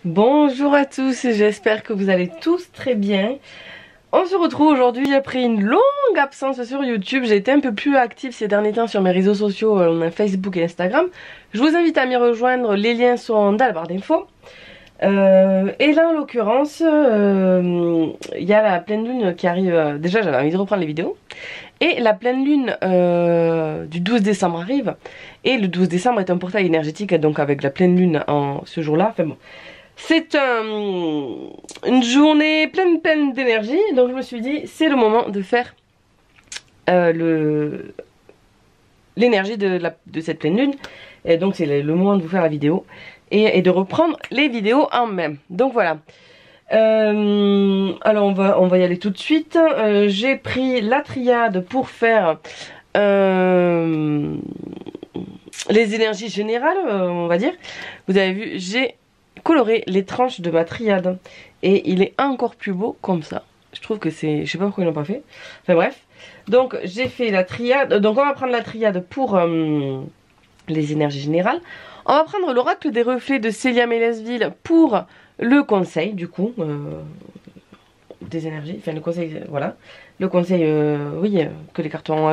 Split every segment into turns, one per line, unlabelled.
Bonjour à tous, j'espère que vous allez tous très bien. On se retrouve aujourd'hui après une longue absence sur YouTube. J'ai été un peu plus active ces derniers temps sur mes réseaux sociaux, Facebook et Instagram. Je vous invite à m'y rejoindre, les liens sont dans la barre d'infos. Et là en l'occurrence, il y a la pleine lune qui arrive. Déjà j'avais envie de reprendre les vidéos. Et la pleine lune du 12 décembre arrive. Et le 12 décembre est un portail énergétique, donc avec la pleine lune en ce jour-là. Enfin bon. C'est une journée pleine d'énergie, donc je me suis dit c'est le moment de faire l'énergie de cette pleine lune. Et donc c'est le moment de vous faire la vidéo et de reprendre les vidéos en même. Donc voilà. Alors on va y aller tout de suite. J'ai pris la triade pour faire les énergies générales, on va dire. Vous avez vu, j'ai coloré les tranches de ma triade et il est encore plus beau comme ça. Je trouve que c'est, je sais pas pourquoi ils l'ont pas fait. Enfin bref, donc j'ai fait la triade. Donc on va prendre la triade pour les énergies générales. On va prendre l'oracle des reflets de Célia Mélesville pour le conseil du coup des énergies. Enfin le conseil, voilà, le conseil, oui, que les cartes ont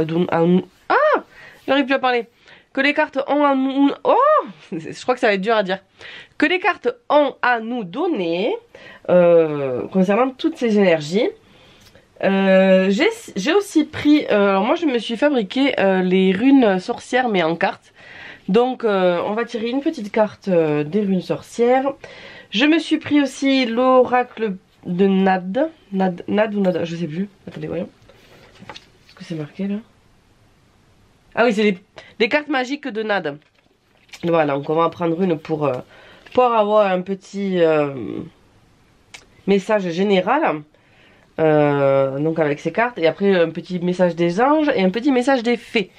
j'arrive plus à parler. Que les cartes ont à nous... Oh, je crois que ça va être dur à dire. Que les cartes ont à nous donner concernant toutes ces énergies. J'ai aussi pris... alors moi je me suis fabriqué les runes sorcières mais en cartes. Donc on va tirer une petite carte des runes sorcières. Je me suis pris aussi l'oracle de Nad ou Nada, je sais plus. Attendez, voyons. Est-ce que c'est marqué là? Ah oui, c'est des cartes magiques de Nad. Voilà, donc on va en prendre une pour avoir un petit message général. Donc avec ces cartes. Et après un petit message des anges et un petit message des fées.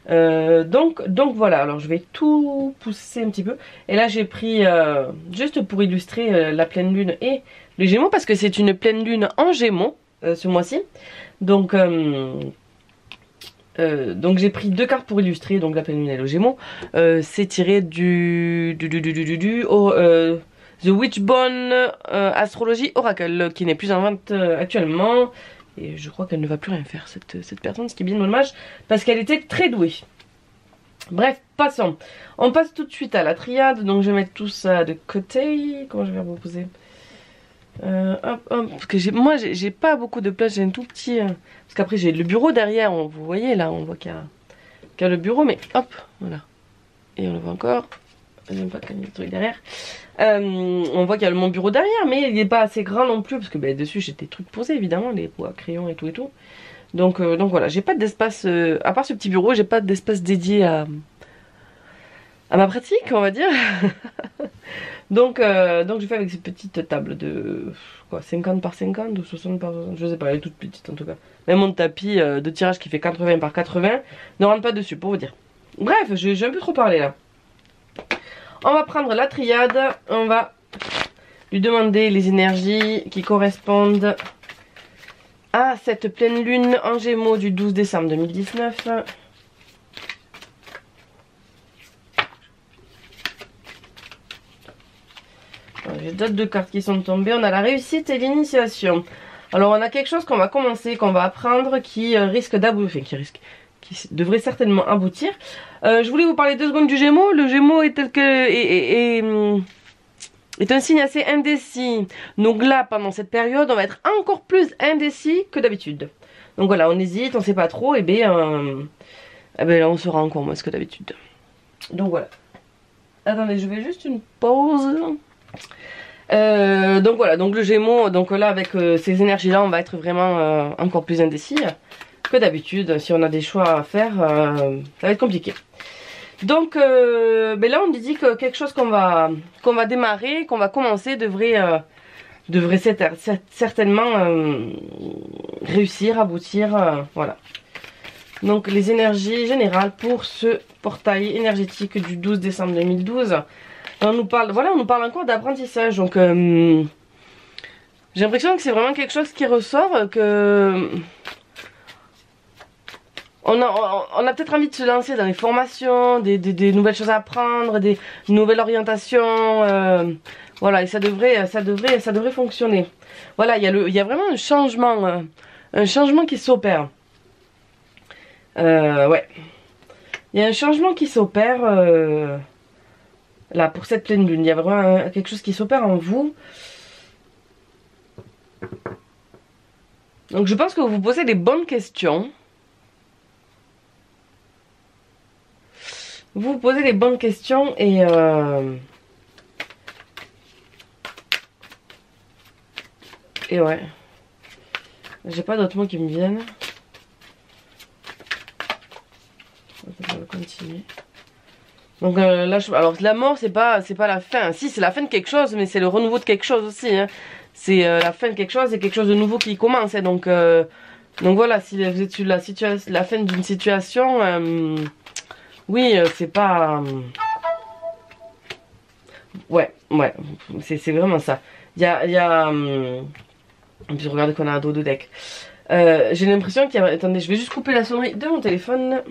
Donc voilà, alors je vais tout pousser un petit peu. Et là j'ai pris, juste pour illustrer la pleine lune et les gémeaux. Parce que c'est une pleine lune en gémeaux ce mois-ci. Donc j'ai pris deux cartes pour illustrer donc la pleine lune et le gémeaux. C'est tiré The Witchbone Astrologie Oracle qui n'est plus en vente actuellement. Et je crois qu'elle ne va plus rien faire cette personne, ce qui est bien dommage parce qu'elle était très douée. Bref, passons. On passe tout de suite à la triade. Donc je vais mettre tout ça de côté. Comment je vais vous poser hop, parce que moi j'ai pas beaucoup de place, j'ai un tout petit parce qu'après j'ai le bureau derrière, vous voyez là, on voit qu'il y a le bureau, mais hop, voilà, et on le voit encore, j'aime pas qu'il y ait le truc derrière, on voit qu'il y a mon bureau derrière, mais il n'est pas assez grand non plus, parce que dessus j'ai des trucs posés évidemment, les pots à crayon et tout, donc voilà, j'ai pas d'espace, à part ce petit bureau, j'ai pas d'espace dédié à ma pratique, on va dire. Donc je fais avec cette petite table de quoi, 50 par 50 ou 60 par 60, je sais pas, elle est toute petite en tout cas. Même mon tapis de tirage qui fait 80 par 80 ne rentre pas dessus pour vous dire. Bref, j'ai un peu trop parlé là. On va prendre la triade, on va lui demander les énergies qui correspondent à cette pleine lune en gémeaux du 12 décembre 2019. J'ai d'autres deux cartes qui sont tombées. On a la réussite et l'initiation. Alors on a quelque chose qu'on va commencer, qu'on va apprendre, qui risque d'aboutir, qui devrait certainement aboutir. Je voulais vous parler 2 secondes du Gémeaux. Le Gémeaux est est un signe assez indécis. Donc là, pendant cette période, on va être encore plus indécis que d'habitude. Donc voilà, on hésite, on sait pas trop, et là on sera encore moins que d'habitude. Donc voilà. Attendez, je vais juste une pause. Donc voilà, donc le Gémeaux, donc là avec ces énergies là on va être vraiment encore plus indécis que d'habitude. Si on a des choix à faire, ça va être compliqué. Donc là on dit que quelque chose qu'on va démarrer, qu'on va commencer devrait certainement réussir, aboutir, voilà. Donc les énergies générales pour ce portail énergétique du 12 décembre 2012. On nous parle, voilà, on nous parle encore d'apprentissage, donc j'ai l'impression que c'est vraiment quelque chose qui ressort, que on a peut-être envie de se lancer dans des formations, des nouvelles choses à apprendre, des nouvelles orientations. Voilà, et ça devrait fonctionner. Voilà, il y a vraiment un changement qui s'opère. Ouais. Il y a un changement qui s'opère là pour cette pleine lune. Il y a vraiment quelque chose qui s'opère en vous. Donc je pense que vous vous posez les bonnes questions. Vous vous posez les bonnes questions et ouais. J'ai pas d'autres mots qui me viennent. On va continuer. Donc là, alors la mort, c'est pas la fin. Si, c'est la fin de quelque chose, mais c'est le renouveau de quelque chose aussi. Hein. C'est la fin de quelque chose et quelque chose de nouveau qui commence. Hein. Donc voilà, si vous êtes sur la fin d'une situation, oui, c'est pas... ouais, c'est vraiment ça. Il y a puis regardez qu'on a un dos de deck. J'ai l'impression qu'il y a... Attendez, je vais juste couper la sonnerie de mon téléphone.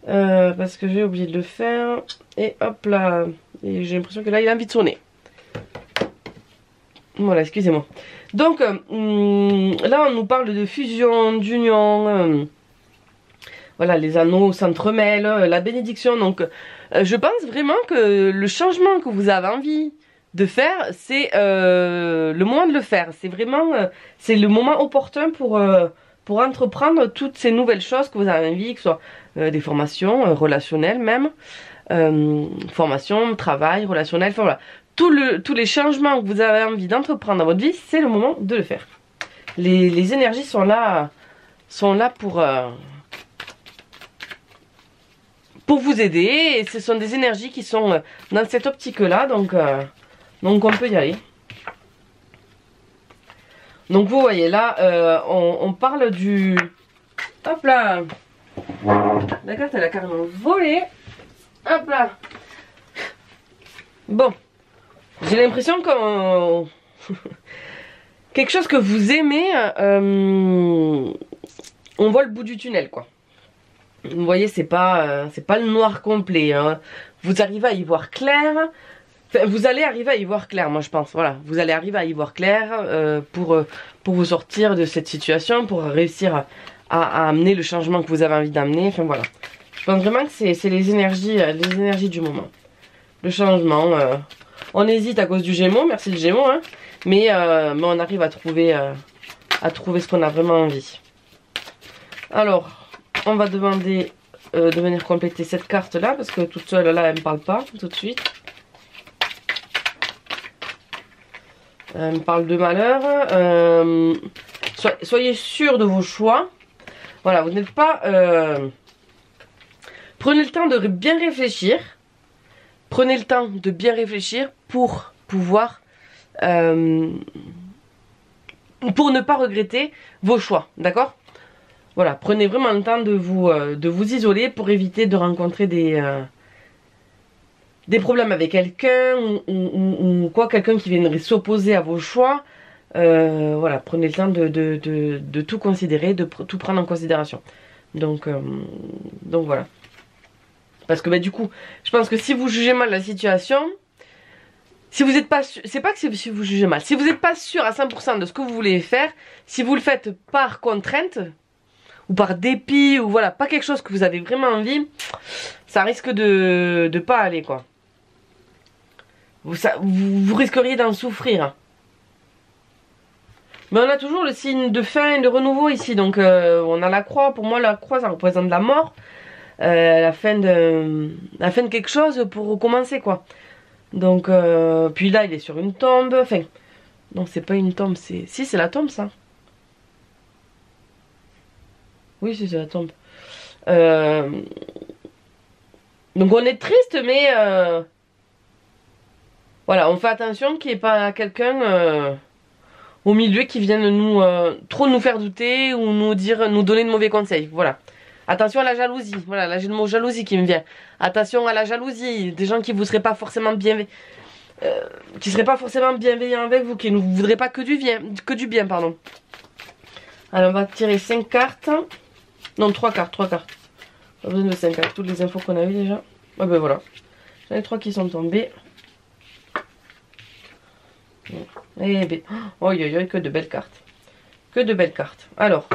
Parce que j'ai oublié de le faire. Et hop là. Et j'ai l'impression que là, il a envie de sonner. Voilà, excusez-moi. Donc, là, on nous parle de fusion, d'union. Voilà, les anneaux s'entremêlent, la bénédiction. Donc, je pense vraiment que le changement que vous avez envie de faire, c'est le moment de le faire. C'est vraiment, c'est le moment opportun pour entreprendre toutes ces nouvelles choses que vous avez envie, que ce soit des formations relationnelles même, formation, travail, relationnel, enfin voilà. Tous les changements que vous avez envie d'entreprendre dans votre vie, c'est le moment de le faire. Les énergies sont là pour vous aider, et ce sont des énergies qui sont dans cette optique-là, donc on peut y aller. Donc vous voyez là, on parle du... Hop là. La carte elle a carrément volé. Hop là. Bon. J'ai l'impression qu'on... quelque chose que vous aimez, on voit le bout du tunnel quoi. Vous voyez, c'est pas le noir complet. Hein. Vous arrivez à y voir clair. Enfin, vous allez arriver à y voir clair, moi je pense. Voilà, vous allez arriver à y voir clair pour vous sortir de cette situation, pour réussir à amener le changement que vous avez envie d'amener. Enfin voilà. Je pense vraiment que c'est les énergies du moment. Le changement. On hésite à cause du Gémeaux, merci le Gémeaux, hein. Mais on arrive à trouver ce qu'on a vraiment envie. Alors, on va demander de venir compléter cette carte là, parce que toute seule là elle me parle pas tout de suite. Elle me parle de malheur. Soyez sûr de vos choix. Voilà, vous n'êtes pas... Prenez le temps de bien réfléchir. Prenez le temps de bien réfléchir pour pouvoir... pour ne pas regretter vos choix, d'accord? Voilà, prenez vraiment le temps de vous isoler pour éviter de rencontrer des problèmes avec quelqu'un ou quoi, quelqu'un qui viendrait s'opposer à vos choix. Voilà, prenez le temps de tout considérer, de tout prendre en considération. Donc voilà. Parce que du coup, je pense que si vous jugez mal la situation, si vous n'êtes pas sûr, c'est pas que si vous jugez mal, si vous n'êtes pas sûr à 100% de ce que vous voulez faire, si vous le faites par contrainte ou par dépit, ou voilà, pas quelque chose que vous avez vraiment envie, ça risque de pas aller quoi. Vous risqueriez d'en souffrir. Mais on a toujours le signe de fin et de renouveau ici, donc on a la croix. Pour moi la croix ça représente la mort, la fin de quelque chose pour recommencer quoi. Donc puis là il est sur une tombe, enfin non c'est pas une tombe, si c'est la tombe ça. Oui, c'est la tombe. Donc on est triste, mais voilà, on fait attention qu'il n'y ait pas quelqu'un au milieu qui vienne trop nous faire douter ou nous donner de mauvais conseils. Voilà. Attention à la jalousie. Voilà, là j'ai le mot jalousie qui me vient. Attention à la jalousie. Des gens qui vous seraient pas forcément bienveillants. Qui seraient pas forcément bienveillants avec vous, qui ne voudraient pas que du bien, pardon. Alors on va tirer 5 cartes. Non, 3 cartes, 3 cartes. Pas besoin de 5 avec toutes les infos qu'on a eues déjà. Ah ben voilà. J'en ai 3 qui sont tombés. Et ben, oh, que de belles cartes. Que de belles cartes. Alors,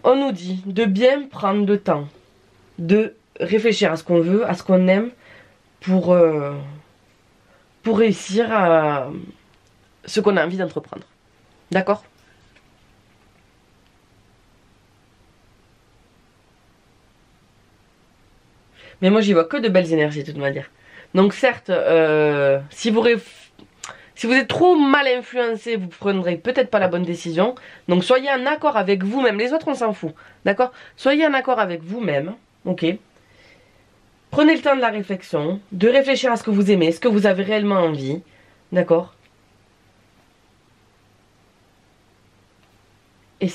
on nous dit de bien prendre le temps de réfléchir à ce qu'on veut, à ce qu'on aime pour réussir à ce qu'on a envie d'entreprendre. D'accord? Mais moi j'y vois que de belles énergies de toute manière. Donc certes, si vous êtes trop mal influencé, vous prendrez peut-être pas la bonne décision. Donc soyez en accord avec vous-même. Les autres on s'en fout. D'accord? Soyez en accord avec vous-même. Ok? Prenez le temps de la réflexion, de réfléchir à ce que vous aimez, ce que vous avez réellement envie. D'accord? Et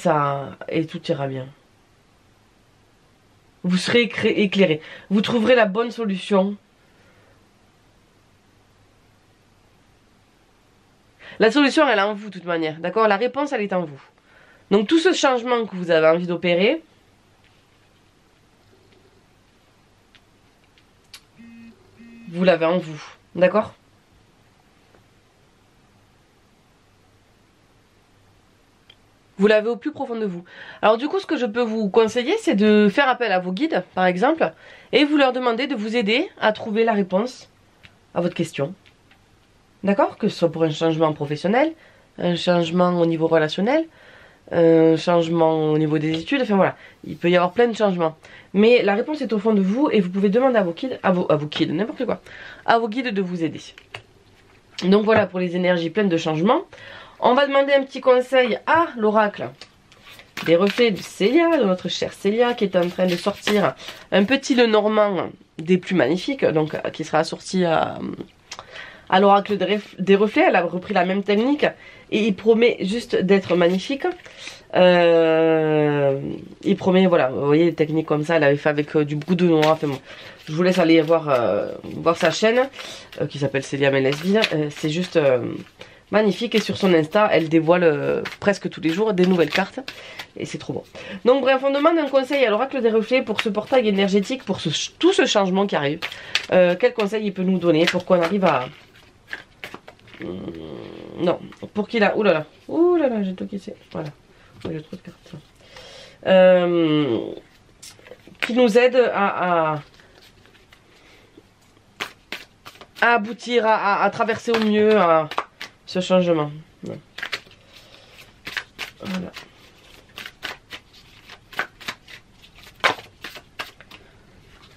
tout ira bien. Vous serez éclairé. Vous trouverez la bonne solution. La solution, elle est en vous, de toute manière. D'accord? La réponse, elle est en vous. Donc, tout ce changement que vous avez envie d'opérer, vous l'avez en vous. D'accord? Vous l'avez au plus profond de vous. Alors du coup, ce que je peux vous conseiller, c'est de faire appel à vos guides, par exemple, et vous leur demander de vous aider à trouver la réponse à votre question. D'accord? Que ce soit pour un changement professionnel, un changement au niveau relationnel, un changement au niveau des études, enfin voilà. Il peut y avoir plein de changements. Mais la réponse est au fond de vous et vous pouvez demander à vos guides, à vos guides, n'importe quoi, à vos guides de vous aider. Donc voilà pour les énergies pleines de changements. On va demander un petit conseil à l'oracle des reflets de Célia, de notre chère Célia, qui est en train de sortir un petit Lenormand des plus magnifiques, donc qui sera assorti à l'oracle des reflets. Elle a repris la même technique et il promet juste d'être magnifique. Il promet, voilà, vous voyez les techniques comme ça, elle avait fait avec du brou de noix. Enfin bon, je vous laisse aller voir sa chaîne qui s'appelle Célia Melesville. C'est juste magnifique et sur son Insta, elle dévoile presque tous les jours des nouvelles cartes et c'est trop bon. Donc bref, on demande un conseil à l'oracle des reflets pour ce portail énergétique, pour tout ce changement qui arrive. Quel conseil il peut nous donner pour qu'on arrive à... non, pour qu'il a... Ouh là là, j'ai tout cassé. Voilà, j'ai trop de cartes. Qui nous aide à aboutir, à traverser au mieux ce changement. Voilà.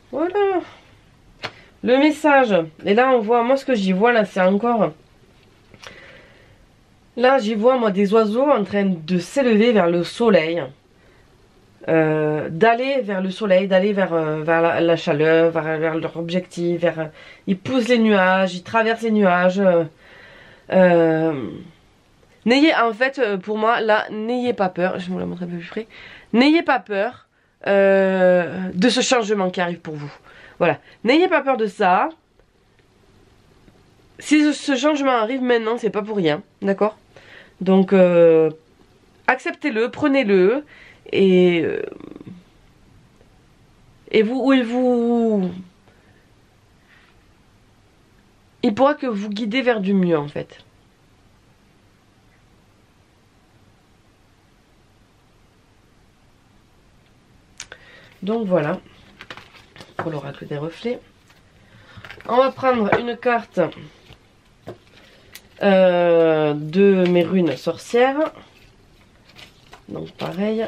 Voilà. Le message. Et là, on voit, moi ce que j'y vois là, c'est encore... Là, j'y vois moi des oiseaux en train de s'élever vers le soleil. D'aller vers le soleil, d'aller vers la chaleur, vers leur objectif. Ils poussent les nuages, ils traversent les nuages. N'ayez, en fait, pour moi, là, n'ayez pas peur. Je vais vous la montrer un peu plus près. N'ayez pas peur de ce changement qui arrive pour vous. Voilà. N'ayez pas peur de ça. Si ce changement arrive maintenant, c'est pas pour rien. D'accord? Donc, acceptez-le, prenez-le. Et il pourra que vous guider vers du mieux, en fait. Donc voilà, pour l'oracle des reflets. On va prendre une carte de mes runes sorcières. Donc pareil.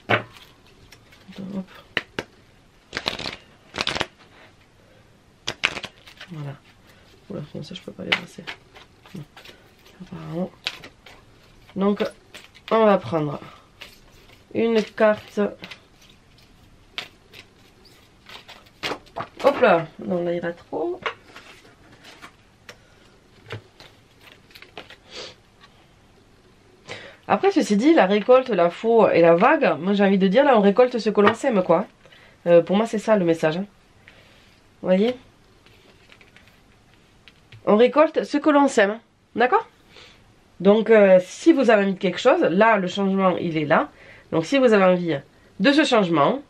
Hop. Voilà. Oula, comme ça je peux pas les brasser. Apparemment. Donc on va prendre une carte. Hop là, non là il va trop. Après ceci dit, la récolte, la faux et la vague, moi j'ai envie de dire là on récolte ce que l'on sème quoi. Pour moi c'est ça le message. Hein. Vous voyez? On récolte ce que l'on sème. D'accord? Donc si vous avez envie de quelque chose, là le changement il est là. Donc si vous avez envie de ce changement.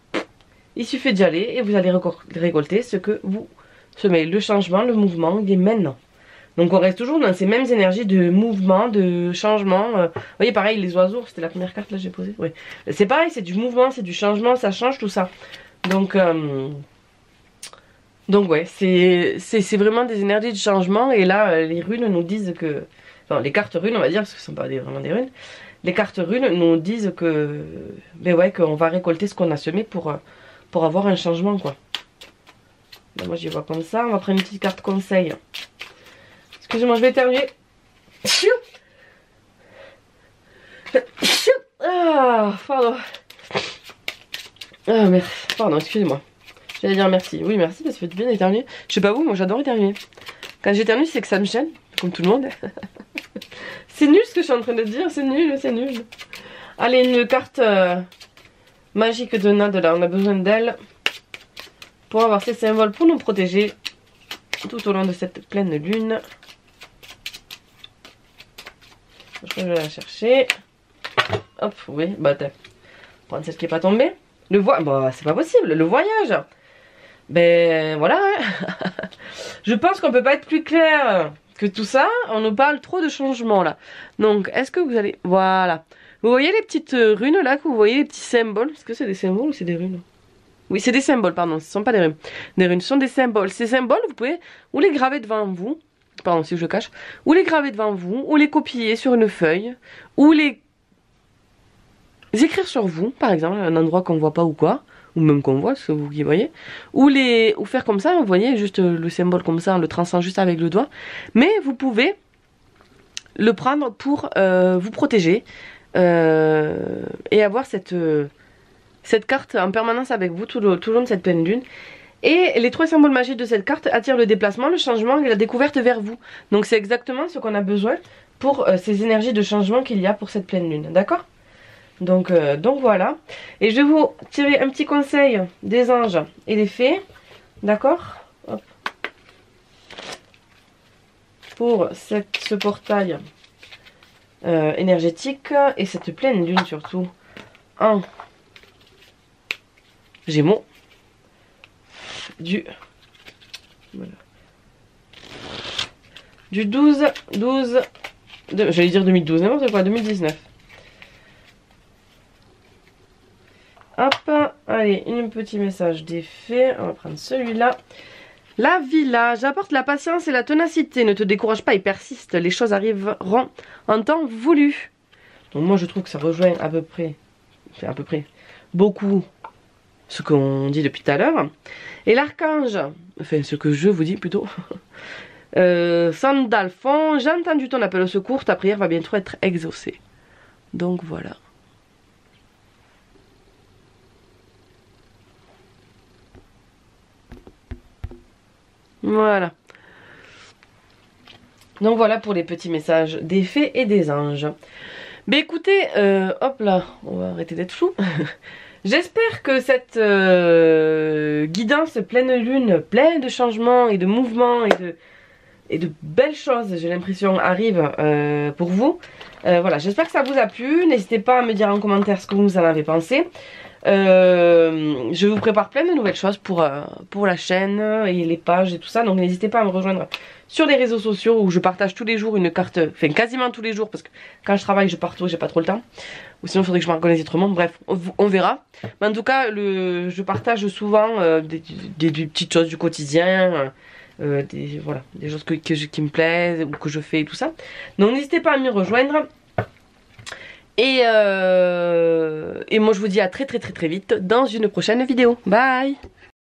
Il suffit d'y aller et vous allez récolter ce que vous semez. Le changement, le mouvement, il est maintenant. Donc on reste toujours dans ces mêmes énergies de mouvement, de changement. Vous voyez, pareil, les oiseaux, c'était la première carte là que j'ai posée. Oui. C'est pareil, c'est du mouvement, c'est du changement, ça change tout ça. Donc ouais, c'est vraiment des énergies de changement. Et là, les runes nous disent que... Enfin, les cartes runes, on va dire, parce que ce ne sont pas vraiment des runes. Les cartes runes nous disent que... Ben ouais, qu'on va récolter ce qu'on a semé pour avoir un changement, quoi. Ben moi, j'y vois comme ça. On va prendre une petite carte conseil. Excusez-moi, je vais éternuer. Ah, pardon. Ah, merci. Pardon, excusez-moi. J'allais dire merci. Oui, merci, parce que ça fait du bien d'éternuer. Je sais pas vous, moi j'adore éternuer. Quand j'éternue, c'est que ça me gêne, comme tout le monde. C'est nul ce que je suis en train de dire, c'est nul, c'est nul. Allez, une carte magique de Nade, là, on a besoin d'elle pour avoir ces symboles pour nous protéger tout au long de cette pleine lune. Je crois que je vais la chercher. Hop, oui, bah attends. Prendre celle qui n'est pas tombée. Bah, c'est pas possible, le voyage. Ben voilà. Je pense qu'on peut pas être plus clair que tout ça. On nous parle trop de changements là. Donc, est-ce que vous allez... Voilà. Vous voyez les petites runes là, que vous voyez les petits symboles. Est-ce que c'est des symboles ou c'est des runes? Oui, c'est des symboles, pardon. Ce ne sont pas des runes. Des runes, ce sont des symboles. Ces symboles, vous pouvez ou les graver devant vous. Pardon, si je le cache. Ou les graver devant vous, ou les copier sur une feuille, ou les écrire sur vous, par exemple, un endroit qu'on voit pas ou quoi, ou même qu'on voit, c'est vous qui voyez, ou faire comme ça, vous voyez, juste le symbole comme ça, en le traçant juste avec le doigt, mais vous pouvez le prendre pour vous protéger et avoir cette carte en permanence avec vous tout le long de cette pleine lune. Et les 3 symboles magiques de cette carte attirent le déplacement, le changement et la découverte vers vous. Donc c'est exactement ce qu'on a besoin pour ces énergies de changement qu'il y a pour cette pleine lune, d'accord? Donc voilà. Et je vais vous tirer un petit conseil des anges et des fées, d'accord? Pour ce portail énergétique et cette pleine lune surtout en Gémeaux. Voilà. Du 12, j'allais dire 2012, n'importe quoi, 2019. Hop, allez, un petit message des fées, on va prendre celui-là. La village apporte la patience et la ténacité, ne te décourage pas et persiste, les choses arriveront en temps voulu. Donc moi je trouve que ça rejoint à peu près beaucoup ce qu'on dit depuis tout à l'heure. Et l'archange, enfin ce que je vous dis plutôt, Sandalphon, j'ai entendu ton appel au secours, ta prière va bientôt être exaucée. Donc voilà. Voilà. Donc voilà pour les petits messages des fées et des anges. Mais écoutez, hop là, on va arrêter d'être fou. J'espère que cette guidance pleine lune, pleine de changements et de mouvements et de belles choses, j'ai l'impression, arrive pour vous. Voilà, j'espère que ça vous a plu. N'hésitez pas à me dire en commentaire ce que vous en avez pensé. Je vous prépare plein de nouvelles choses pour la chaîne et les pages et tout ça. Donc n'hésitez pas à me rejoindre sur les réseaux sociaux où je partage tous les jours une carte, enfin quasiment tous les jours parce que quand je travaille je pars tôt, j'ai pas trop le temps. Ou sinon il faudrait que je m'organise autrement, bref, on verra. Mais en tout cas, je partage souvent des petites choses du quotidien, voilà, des choses qui me plaisent ou que je fais et tout ça. Donc n'hésitez pas à m'y rejoindre. Et moi je vous dis à très vite dans une prochaine vidéo. Bye!